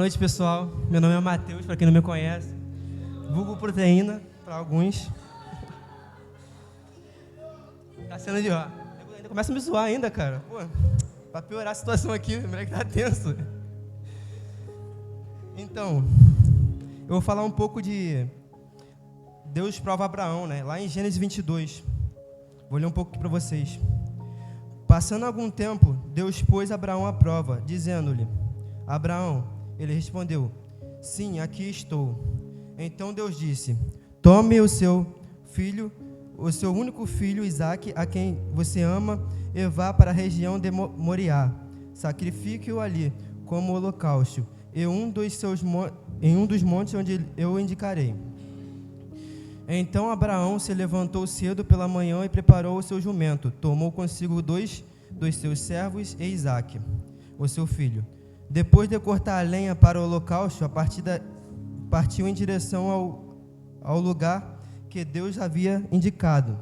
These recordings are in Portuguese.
Boa noite, pessoal. Meu nome é Matheus, para quem não me conhece. Vulgo Proteína, para alguns. Tá sendo de ó. Ainda começa a me zoar ainda, cara. Pô, para piorar a situação aqui, o moleque tá tenso. Então, eu vou falar um pouco de Deus prova Abraão, né? Lá em Gênesis 22. Vou ler um pouco aqui para vocês. Passando algum tempo, Deus pôs Abraão à prova, dizendo-lhe: Abraão. Ele respondeu: sim, aqui estou. Então Deus disse: tome o seu filho, o seu único filho Isaque, a quem você ama, e vá para a região de Moriá. Sacrifique-o ali como holocausto, em um dos montes onde eu indicarei. Então Abraão se levantou cedo pela manhã e preparou o seu jumento. Tomou consigo dois dos seus servos e Isaque, o seu filho. Depois de cortar a lenha para o holocausto, partiu em direção ao lugar que Deus havia indicado.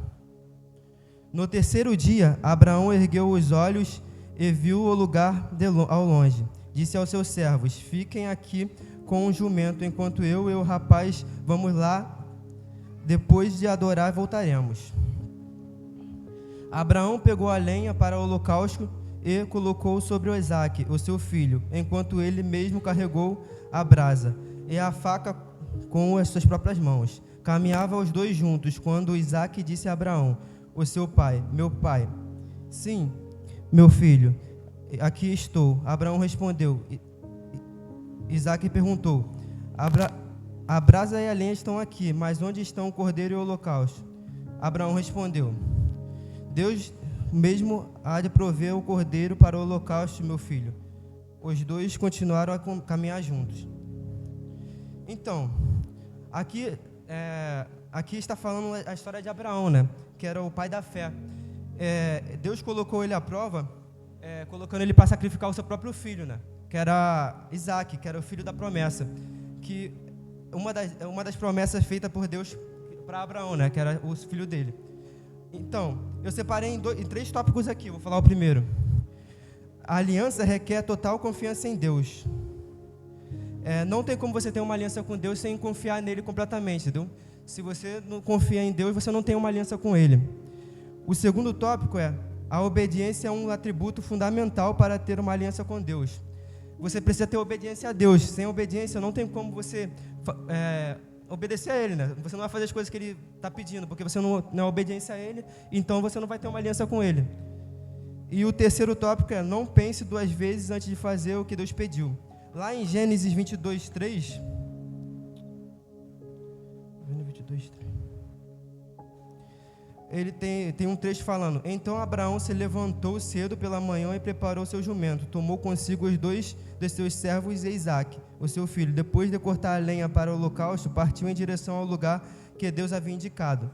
No terceiro dia, Abraão ergueu os olhos e viu o lugar ao longe. Disse aos seus servos: fiquem aqui com o jumento, enquanto eu e o rapaz vamos lá. Depois de adorar, voltaremos. Abraão pegou a lenha para o holocausto e colocou sobre o Isaque, o seu filho, enquanto ele mesmo carregou a brasa e a faca com as suas próprias mãos. Caminhavam os dois juntos, quando Isaque disse a Abraão, o seu pai: meu pai. Sim, meu filho, aqui estou. Abraão respondeu. Isaque perguntou: a brasa e a lenha estão aqui, mas onde estão o cordeiro e o holocausto? Abraão respondeu: Deus mesmo há de prover o cordeiro para o holocausto, meu filho. Os dois continuaram a caminhar juntos. Então, aqui está falando a história de Abraão, né? Que era o pai da fé. Deus colocou ele à prova, colocando ele para sacrificar o seu próprio filho, né? Que era Isaque, que era o filho da promessa. Que uma das promessas feitas por Deus para Abraão, né? Que era o filho dele. Então, eu separei em 3 tópicos aqui. Vou falar o primeiro. A aliança requer total confiança em Deus. Não tem como você ter uma aliança com Deus sem confiar nele completamente, entendeu? Se você não confia em Deus, você não tem uma aliança com ele. O segundo tópico é: a obediência é um atributo fundamental para ter uma aliança com Deus. Você precisa ter obediência a Deus. Sem obediência, não tem como você obedecer a Ele, né? Você não vai fazer as coisas que Ele está pedindo, porque você não é obediência a Ele, então você não vai ter uma aliança com Ele. E o terceiro tópico é: não pense 2 vezes antes de fazer o que Deus pediu. Lá em Gênesis 22, 3... ele tem um trecho falando: então Abraão se levantou cedo pela manhã e preparou seu jumento. Tomou consigo os 2 de seus servos e Isaque, o seu filho. Depois de cortar a lenha para o holocausto, partiu em direção ao lugar que Deus havia indicado.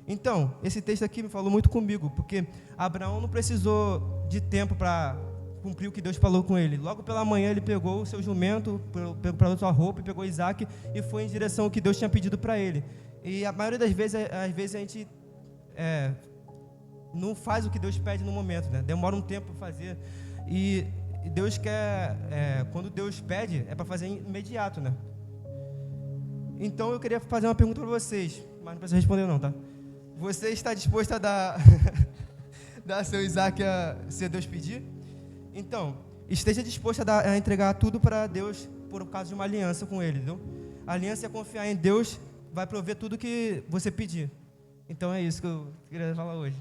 Então, esse texto aqui me falou muito comigo, porque Abraão não precisou de tempo para cumprir o que Deus falou com ele. Logo pela manhã ele pegou o seu jumento, preparou sua roupa, pegou Isaque e foi em direção ao que Deus tinha pedido para ele. E a maioria das vezes, às vezes a gente não faz o que Deus pede no momento, né? Demora um tempo para fazer. E Deus quer, quando Deus pede, é para fazer imediato, né? Então eu queria fazer uma pergunta para vocês, mas não precisa responder não, tá? Você está disposto a dar seu Isaque se Deus pedir? Então, esteja disposto a entregar tudo para Deus por causa de uma aliança com Ele, entendeu? A aliança é confiar em Deus, vai prover tudo que você pedir. Então é isso que eu queria falar hoje.